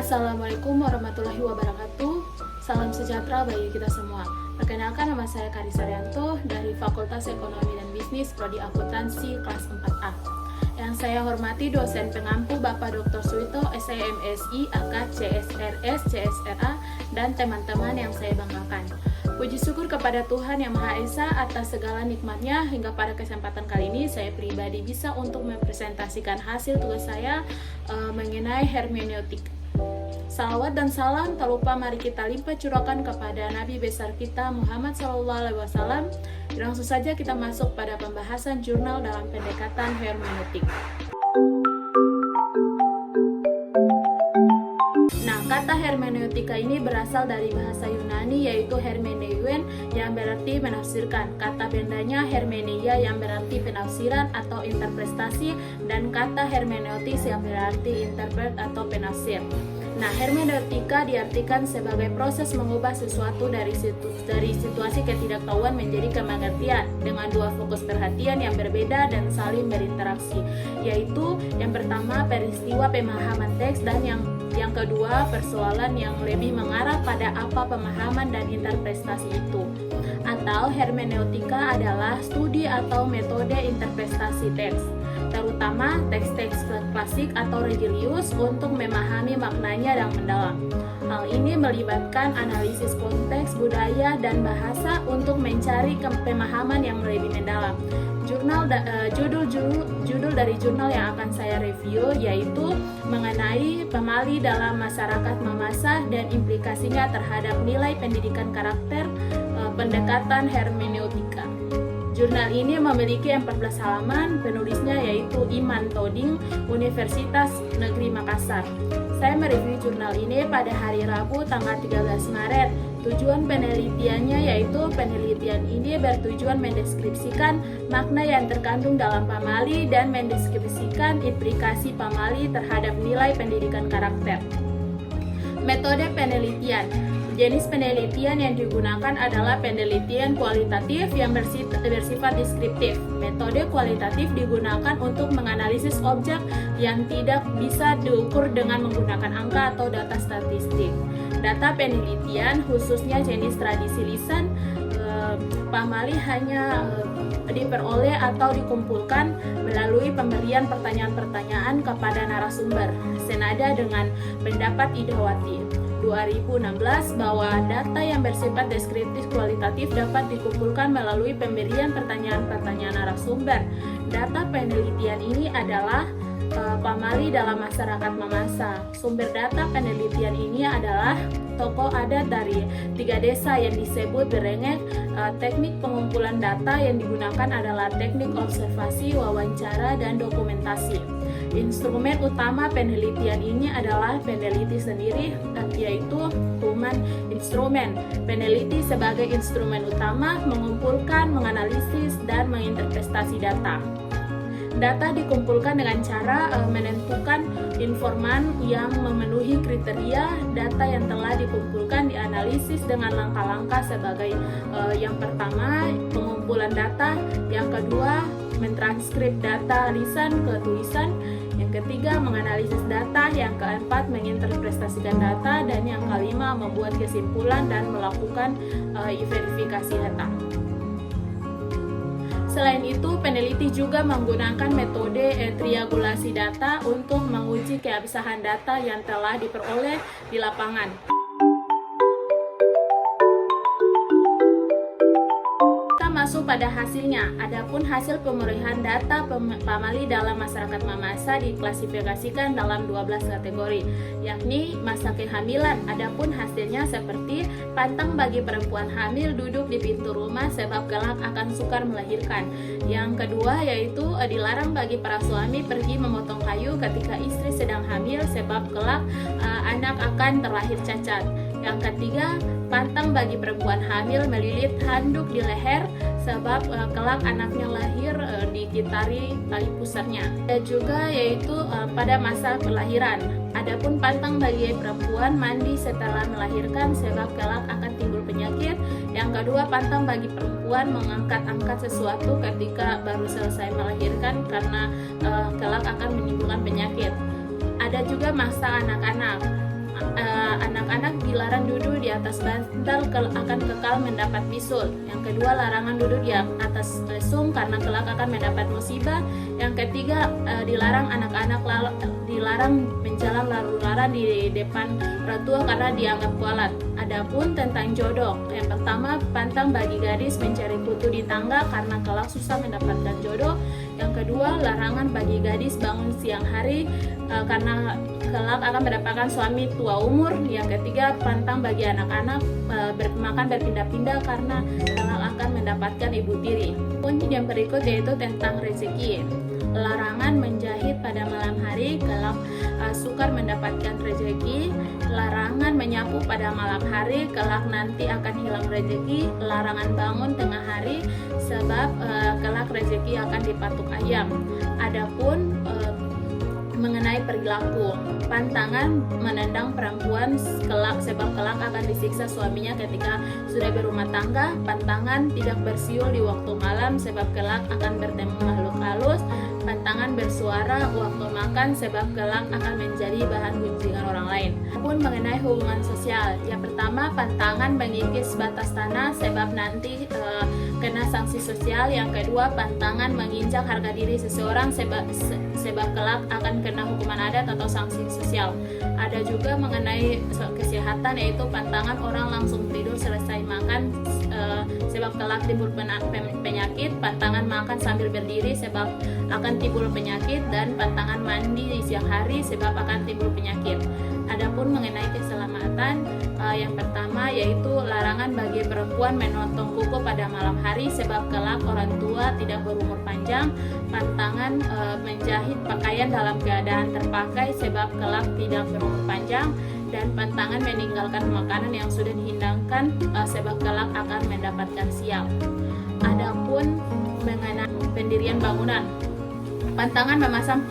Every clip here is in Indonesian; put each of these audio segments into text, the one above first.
Assalamualaikum warahmatullahi wabarakatuh. Salam sejahtera bagi kita semua. Perkenalkan, nama saya Karissa Rianto dari Fakultas Ekonomi dan Bisnis Prodi Akuntansi kelas 4A. Yang saya hormati dosen pengampu Bapak Dr. Suito, SIMSI, AK, CSRS, CSRA, dan teman-teman yang saya banggakan. Puji syukur kepada Tuhan Yang Maha Esa atas segala nikmatnya hingga pada kesempatan kali ini saya pribadi bisa untuk mempresentasikan hasil tugas saya mengenai hermeneutik. Salawat dan salam tak lupa mari kita limpah curahkan kepada Nabi besar kita Muhammad SAW. Langsung saja kita masuk pada pembahasan jurnal dalam pendekatan hermeneutik. Nah, kata hermeneutika ini berasal dari bahasa Yunani yaitu hermeneuen yang berarti menafsirkan. Kata bendanya hermeneia yang berarti penafsiran atau interpretasi, dan kata hermeneutis yang berarti interpret atau penafsir. Nah, hermeneutika diartikan sebagai proses mengubah sesuatu dari situasi ketidaktahuan menjadi kemengertian dengan dua fokus perhatian yang berbeda dan saling berinteraksi, yaitu yang pertama peristiwa pemahaman teks dan yang kedua persoalan yang lebih mengarah pada apa pemahaman dan interpretasi itu. Atau hermeneutika adalah studi atau metode interpretasi teks, terutama teks-teks klasik atau religius untuk memahami maknanya yang mendalam. Hal ini melibatkan analisis konteks, budaya, dan bahasa untuk mencari pemahaman yang lebih mendalam. Judul dari jurnal yang akan saya review yaitu mengenai pemali dalam masyarakat mamasa dan implikasinya terhadap nilai pendidikan karakter pendekatan hermeneutika. Jurnal ini memiliki 14 halaman, penulisnya yaitu Iman Toding, Universitas Negeri Makassar. Saya mereview jurnal ini pada hari Rabu tanggal 13 Maret. Tujuan penelitiannya yaitu penelitian ini bertujuan mendeskripsikan makna yang terkandung dalam pamali dan mendeskripsikan implikasi pamali terhadap nilai pendidikan karakter. Metode penelitian. Jenis penelitian yang digunakan adalah penelitian kualitatif yang bersifat deskriptif. Metode kualitatif digunakan untuk menganalisis objek yang tidak bisa diukur dengan menggunakan angka atau data statistik. Data penelitian, khususnya jenis tradisi lisan, pamali hanya diperoleh atau dikumpulkan melalui pemberian pertanyaan-pertanyaan kepada narasumber, senada dengan pendapat Idawati 2016 bahwa data yang bersifat deskriptif kualitatif dapat dikumpulkan melalui pemberian pertanyaan-pertanyaan narasumber. Data penelitian ini adalah pamali dalam masyarakat mamasa. Sumber data penelitian ini adalah tokoh adat dari 3 desa yang disebut Berengek. Teknik pengumpulan data yang digunakan adalah teknik observasi, wawancara, dan dokumentasi. Instrumen utama penelitian ini adalah peneliti sendiri, yaitu human instrument. Peneliti sebagai instrumen utama mengumpulkan, menganalisis, dan menginterpretasi data. Data dikumpulkan dengan cara menentukan informan yang memenuhi kriteria. Data yang telah dikumpulkan dianalisis dengan langkah-langkah sebagai yang pertama, pengumpulan data, yang kedua, mentranskrip data lisan ke tulisan, yang ketiga, menganalisis data, yang keempat, menginterpretasikan data, dan yang kelima, membuat kesimpulan dan melakukan verifikasi data. Selain itu, peneliti juga menggunakan metode triangulasi data untuk menguji keabsahan data yang telah diperoleh di lapangan. Masuk pada hasilnya. Adapun hasil pemulihan data pamali dalam masyarakat mamasa diklasifikasikan dalam 12 kategori, yakni masa kehamilan. Adapun hasilnya seperti pantang bagi perempuan hamil duduk di pintu rumah sebab kelak akan sukar melahirkan. Yang kedua yaitu dilarang bagi para suami pergi memotong kayu ketika istri sedang hamil sebab kelak anak akan terlahir cacat. Yang ketiga, pantang bagi perempuan hamil melilit handuk di leher sebab kelak anaknya lahir dikitari tali pusarnya. Dan juga yaitu pada masa kelahiran. Adapun pantang bagi perempuan mandi setelah melahirkan sebab kelak akan timbul penyakit. Yang kedua, pantang bagi perempuan mengangkat-angkat sesuatu ketika baru selesai melahirkan karena kelak akan menimbulkan penyakit. Ada juga masa anak-anak. Anak-anak dilarang duduk di atas bantal akan kekal mendapat bisul. Yang kedua, larangan duduk di atas lesung karena kelak akan mendapat musibah. Yang ketiga, dilarang anak-anak dilarang menjalan lalu-lalang di depan orang tua karena dianggap kualat. Adapun tentang jodoh, yang pertama, pantang bagi gadis mencari kutu di tangga karena kelak susah mendapatkan jodoh. Yang kedua, larangan bagi gadis bangun siang hari karena kelak akan mendapatkan suami tua umur. Yang ketiga, pantang bagi anak-anak makan berpindah-pindah karena kelak akan mendapatkan ibu tiri. Pun yang berikut yaitu tentang rezeki. Larangan menjahit pada malam hari, kelak sukar mendapatkan rezeki. Larangan menyapu pada malam hari, kelak nanti akan hilang rezeki. Larangan bangun tengah hari, sebab kelak rezeki akan dipatuk ayam. Adapun mengenai perilaku, pantangan menendang perempuan sebab kelak akan disiksa suaminya ketika sudah berumah tangga. Pantangan tidak bersiul di waktu malam sebab kelak akan bertemu makhluk halus. Pantangan bersuara waktu makan sebab kelak akan menjadi bahan gunjingan orang lain. Pun mengenai hubungan sosial, yang pertama, pantangan mengikis batas tanah sebab nanti kena sanksi sosial. Yang kedua, pantangan menginjak harga diri seseorang sebab kelak akan kena hukuman adat atau sanksi sosial. Ada juga mengenai kesehatan, yaitu pantangan orang langsung tidur selesai makan sebab kelak timbul penyakit. Pantangan makan sambil berdiri sebab akan timbul penyakit, dan pantangan mandi di siang hari sebab akan timbul penyakit. Adapun mengenai keselamatan, yang pertama yaitu larangan bagi perempuan menotong kuku pada malam hari sebab kelak orang tua tidak berumur panjang. Pantangan menjahit pakaian dalam keadaan terpakai sebab kelak tidak berumur panjang. Dan pantangan meninggalkan makanan yang sudah dihidangkan sebab kelak akan mendapatkan sial. Adapun mengenai pendirian bangunan, pantangan memasang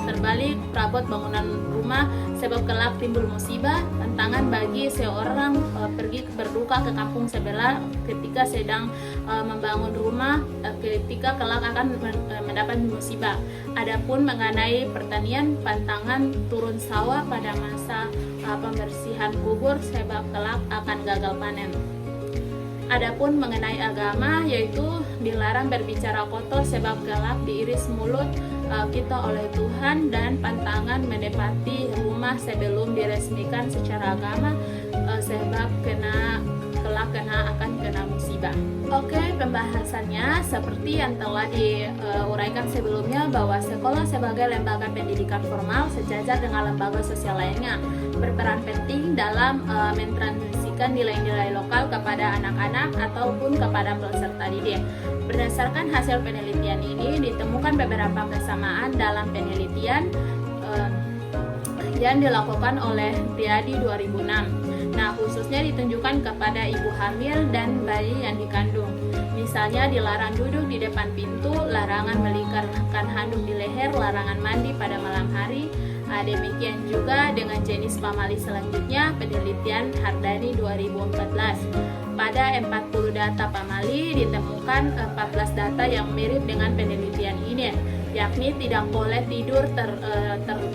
terbalik perabot bangunan rumah sebab kelak timbul musibah. Pantangan bagi seorang pergi berduka ke kampung sebelah ketika sedang membangun rumah ketika kelak akan mendapat musibah. Adapun mengenai pertanian, pantangan turun sawah pada masa pembersihan kubur sebab kelak akan gagal panen. Adapun mengenai agama, yaitu dilarang berbicara kotor sebab kelak diiris mulut kita oleh Tuhan, dan pantangan menepati rumah sebelum diresmikan secara agama sebab kelak akan kena musibah. Oke, pembahasannya seperti yang telah diuraikan sebelumnya, bahwa sekolah sebagai lembaga pendidikan formal sejajar dengan lembaga sosial lainnya berperan penting dalam mentransmisikan nilai-nilai lokal kepada anak-anak ataupun kepada peserta didik. Berdasarkan hasil penelitian ini, ditemukan beberapa kesamaan dalam penelitian yang dilakukan oleh Riyadi 2006. Nah, khususnya ditunjukkan kepada ibu hamil dan bayi yang dikandung. Misalnya, dilarang duduk di depan pintu, larangan melingkarkan handuk di leher, larangan mandi pada malam hari. Demikian juga dengan jenis pamali selanjutnya, penelitian Hardani 2014. Pada 40 data pamali ditemukan 14 data yang mirip dengan penelitian ini, yakni tidak boleh tidur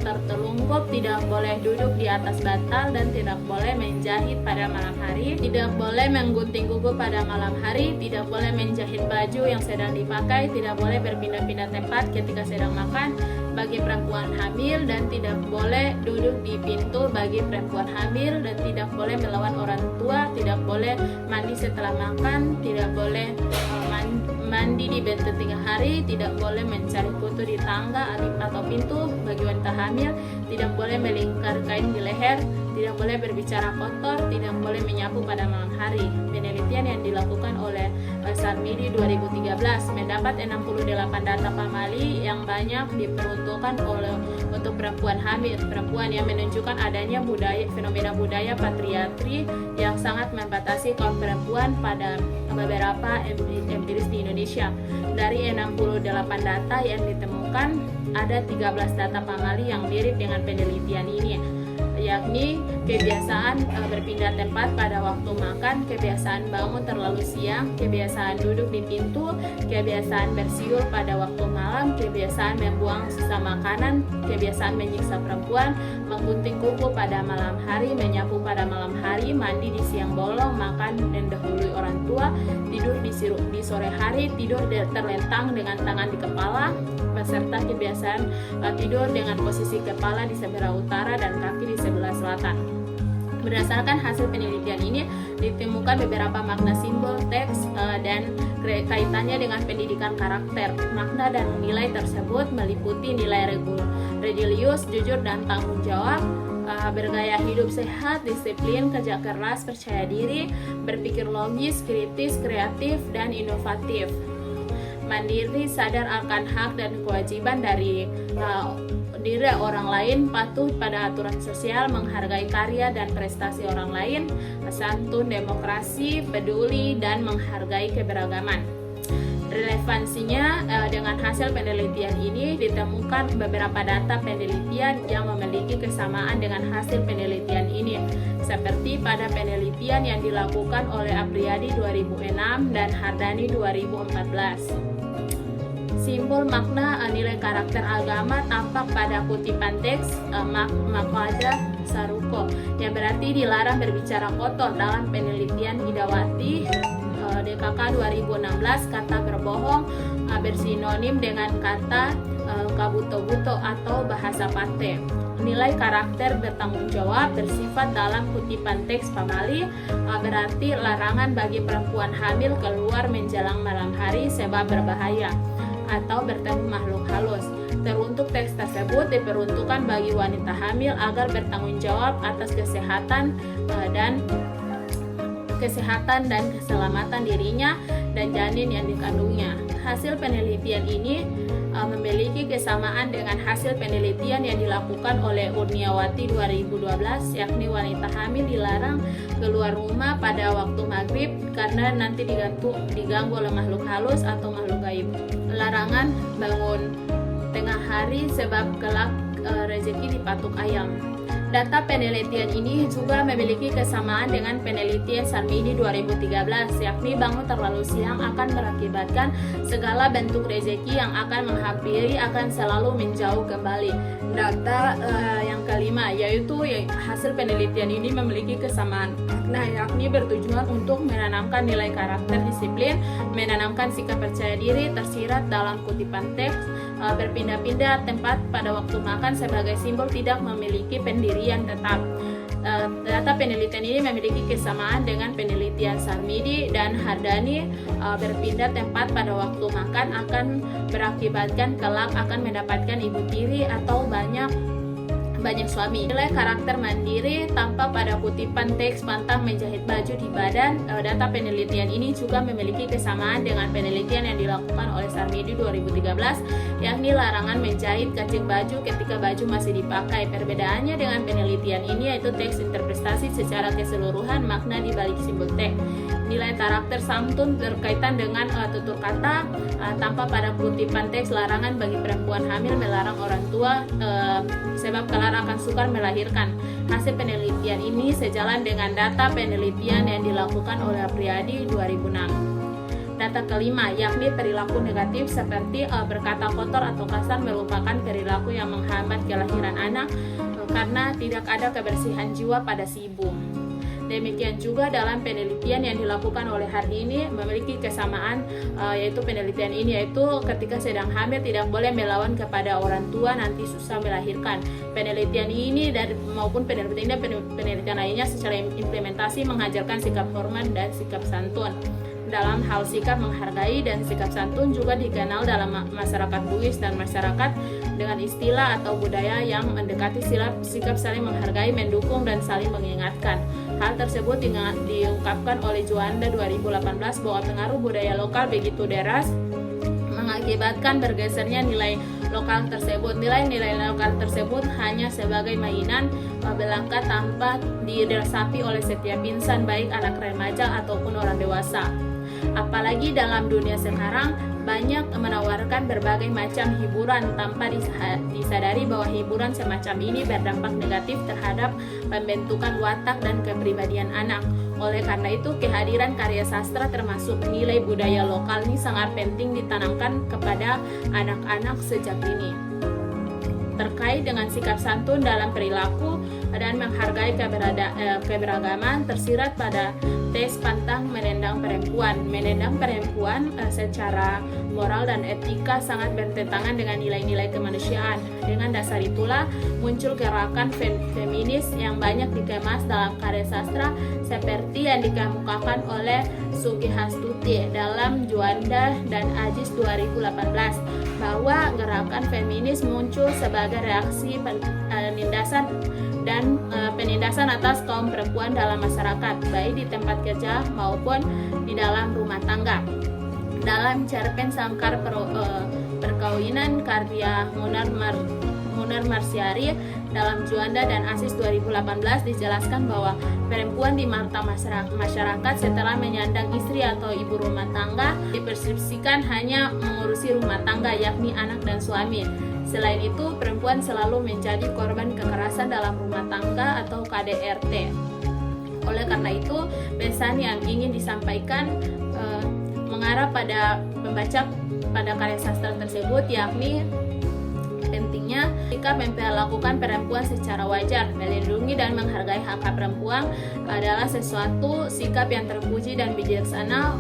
tertelungkup, tidak boleh duduk di atas bantal, dan tidak boleh menjahit pada malam hari, tidak boleh menggunting kuku pada malam hari, tidak boleh menjahit baju yang sedang dipakai, tidak boleh berpindah-pindah tempat ketika sedang makan bagi perempuan hamil, dan tidak boleh duduk di pintu bagi perempuan hamil, dan tidak boleh melawan orang tua, tidak boleh mandi setelah makan, tidak boleh mandi di benteng 3 hari, tidak boleh mencari kutu di tangga atau pintu bagi wanita hamil, tidak boleh melingkar kain di leher, tidak boleh berbicara kotor, tidak boleh menyapu pada malam hari. Penelitian yang dilakukan oleh Sarmidi 2013 mendapat 68 data pamali yang banyak diperuntukkan untuk perempuan hamil, perempuan yang menunjukkan adanya fenomena budaya patriarki yang sangat membatasi kaum perempuan pada beberapa empiris di Indonesia. Dari 68 data yang ditemukan, ada 13 data pamali yang mirip dengan penelitian ini. yakni kebiasaan berpindah tempat pada waktu makan, kebiasaan bangun terlalu siang, kebiasaan duduk di pintu, kebiasaan bersiul pada waktu malam, kebiasaan membuang sisa makanan, kebiasaan menyiksa perempuan, menggunting kuku pada malam hari, menyapu pada malam hari, mandi di siang bolong, makan mendahului orang tua, tidur di sore hari, tidur terlentang dengan tangan di kepala, beserta kebiasaan tidur dengan posisi kepala di sebelah utara dan kaki di sebelah selatan. Berdasarkan hasil penelitian ini ditemukan beberapa makna simbol teks dan kaitannya dengan pendidikan karakter. Makna dan nilai tersebut meliputi nilai religius, jujur dan tanggung jawab, bergaya hidup sehat, disiplin, kerja keras, percaya diri, berpikir logis, kritis, kreatif dan inovatif, mandiri, sadar akan hak dan kewajiban dari diri orang lain, patuh pada aturan sosial, menghargai karya dan prestasi orang lain, santun, demokrasi, peduli, dan menghargai keberagaman. Relevansinya dengan hasil penelitian ini ditemukan beberapa data penelitian yang memiliki kesamaan dengan hasil penelitian ini, seperti pada penelitian yang dilakukan oleh Apriyadi 2006 dan Hardani 2014. Simbol makna nilai karakter agama tampak pada kutipan teks Makada Saruko, yang berarti dilarang berbicara kotor. Dalam penelitian Hidawati DKK 2016, kata berbohong bersinonim dengan kata kabuto-buto atau bahasa Pate. Nilai karakter bertanggung jawab bersifat dalam kutipan teks Pamali berarti larangan bagi perempuan hamil keluar menjelang malam hari sebab berbahaya atau bertemu makhluk halus. Teruntuk teks tersebut diperuntukkan bagi wanita hamil agar bertanggung jawab atas kesehatan dan keselamatan dirinya dan janin yang dikandungnya. Hasil penelitian ini memiliki kesamaan dengan hasil penelitian yang dilakukan oleh Urniawati 2012, yakni wanita hamil dilarang keluar rumah pada waktu maghrib karena nanti diganggu oleh makhluk halus atau makhluk gaib. Larangan bangun tengah hari sebab kelak rezeki dipatuk ayam. Data penelitian ini juga memiliki kesamaan dengan penelitian Sarmidi 2013, yakni bangun terlalu siang akan mengakibatkan segala bentuk rezeki yang akan menghampiri akan selalu menjauh kembali. Data yang kelima yaitu hasil penelitian ini memiliki kesamaan makna, yakni bertujuan untuk menanamkan nilai karakter disiplin, menanamkan sikap percaya diri tersirat dalam kutipan teks, berpindah-pindah tempat pada waktu makan sebagai simbol tidak memiliki pendirian tetap. Data penelitian ini memiliki kesamaan dengan penelitian Sarmidi dan Hardani. Berpindah tempat pada waktu makan akan berakibatkan kelak akan mendapatkan ibu tiri atau banyak suami. Nilai karakter mandiri tampak pada kutipan teks pantang menjahit baju di badan. Data penelitian ini juga memiliki kesamaan dengan penelitian yang dilakukan oleh Sarmidi 2013, yakni larangan menjahit kancing baju ketika baju masih dipakai. Perbedaannya dengan penelitian ini yaitu teks interpretasi secara keseluruhan makna di balik simbol teks. Nilai karakter santun berkaitan dengan tutur kata tampak pada kutipan teks larangan bagi perempuan hamil melarang orang tua sebab kelak akan sukar melahirkan. Hasil penelitian ini sejalan dengan data penelitian yang dilakukan oleh Apriyadi 2006. Data kelima yakni perilaku negatif seperti berkata kotor atau kasar merupakan perilaku yang menghambat kelahiran anak karena tidak ada kebersihan jiwa pada si ibu. Demikian juga dalam penelitian yang dilakukan oleh Hardini memiliki kesamaan yaitu penelitian ini yaitu ketika sedang hamil tidak boleh melawan kepada orang tua nanti susah melahirkan. Penelitian ini dan maupun penelitian lainnya secara implementasi mengajarkan sikap hormat dan sikap santun. Dalam hal sikap menghargai dan sikap santun juga dikenal dalam masyarakat Bugis dan masyarakat dengan istilah atau budaya yang mendekati sikap saling menghargai, mendukung, dan saling mengingatkan. Hal tersebut diungkapkan oleh Juanda 2018 bahwa pengaruh budaya lokal begitu deras mengakibatkan bergesernya nilai lokal tersebut. Nilai-nilai lokal tersebut hanya sebagai mainan belaka tanpa diresapi oleh setiap insan baik anak remaja ataupun orang dewasa. Apalagi dalam dunia sekarang banyak menawarkan berbagai macam hiburan tanpa disadari bahwa hiburan semacam ini berdampak negatif terhadap pembentukan watak dan kepribadian anak. Oleh karena itu, kehadiran karya sastra termasuk nilai budaya lokal ini sangat penting ditanamkan kepada anak-anak sejak dini. Terkait dengan sikap santun dalam perilaku dan menghargai keberagaman tersirat pada teks pantang menendang perempuan. Menendang perempuan secara moral dan etika sangat bertentangan dengan nilai-nilai kemanusiaan. Dengan dasar itulah muncul gerakan feminis yang banyak dikemas dalam karya sastra seperti yang dikemukakan oleh Sugihastuti dalam Juanda dan Ajis 2018, bahwa gerakan feminis muncul sebagai reaksi penindasan atas kaum perempuan dalam masyarakat, baik di tempat kerja maupun di dalam rumah tangga. Dalam cerpen Sangkar Perkawinan karya Munar Marsyari dalam Juanda dan Asis 2018 dijelaskan bahwa perempuan di mata masyarakat setelah menyandang istri atau ibu rumah tangga dipersepsikan hanya mengurusi rumah tangga, yakni anak dan suami. Selain itu, perempuan selalu menjadi korban kekerasan dalam rumah tangga atau KDRT. Oleh karena itu, pesan yang ingin disampaikan mengarah pada pembaca pada karya sastra tersebut, yakni pentingnya sikap memperlakukan perempuan secara wajar, melindungi dan menghargai hak perempuan adalah sesuatu sikap yang terpuji dan bijaksana,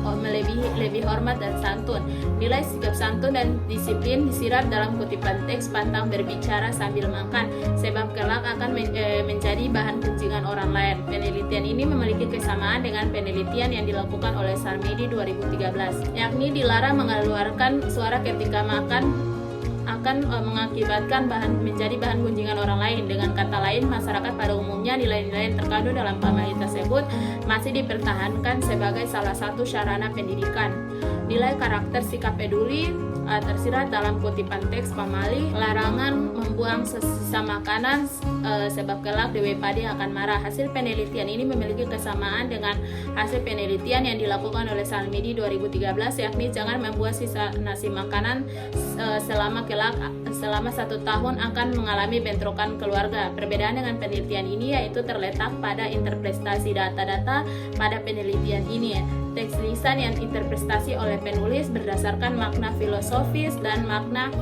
lebih hormat dan santun. Nilai sikap santun dan disiplin disirat dalam kutipan teks pantang berbicara sambil makan, sebab kelak akan menjadi bahan kunjingan orang lain. Penelitian ini memiliki kesamaan dengan penelitian yang dilakukan oleh Sarmedi 2013, yakni dilarang mengeluarkan suara ketika makan akan mengakibatkan menjadi bahan kunjingan orang lain. Dengan kata lain, masyarakat pada umumnya nilai-nilai yang terkandung dalam pamali tersebut masih dipertahankan sebagai salah satu sarana pendidikan. Nilai karakter sikap peduli tersirat dalam kutipan teks pamali, larangan membuang sisa makanan sebab kelak Dewi Padi akan marah. Hasil penelitian ini memiliki kesamaan dengan hasil penelitian yang dilakukan oleh Sarmedi 2013, yakni jangan membuang sisa nasi makanan selama 1 tahun akan mengalami bentrokan keluarga. Perbedaan dengan penelitian ini yaitu terletak pada interpretasi data-data pada penelitian ini. Teks lisan yang interpretasi oleh penulis berdasarkan makna filosofis dan makna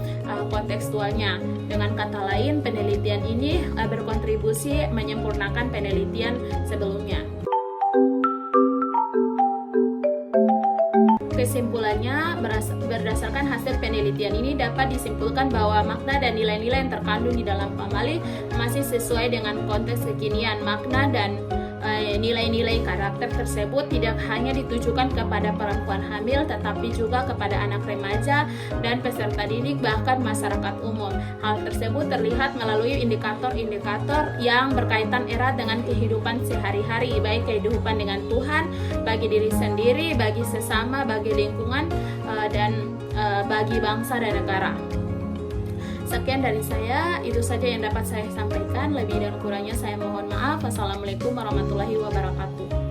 kontekstualnya. Dengan kata lain, penelitian ini berkontribusi menyempurnakan penelitian sebelumnya. Kesimpulannya, berdasarkan hasil penelitian ini dapat disimpulkan bahwa makna dan nilai-nilai yang terkandung di dalam pamali masih sesuai dengan konteks kekinian. Makna dan nilai-nilai karakter tersebut tidak hanya ditujukan kepada perempuan hamil, tetapi juga kepada anak remaja dan peserta didik, bahkan masyarakat umum. Hal tersebut terlihat melalui indikator-indikator yang berkaitan erat dengan kehidupan sehari-hari, baik kehidupan dengan Tuhan, bagi diri sendiri, bagi sesama, bagi lingkungan, dan bagi bangsa dan negara. Sekian dari saya, itu saja yang dapat saya sampaikan. Lebih dan kurangnya saya mohon maaf. Wassalamualaikum warahmatullahi wabarakatuh.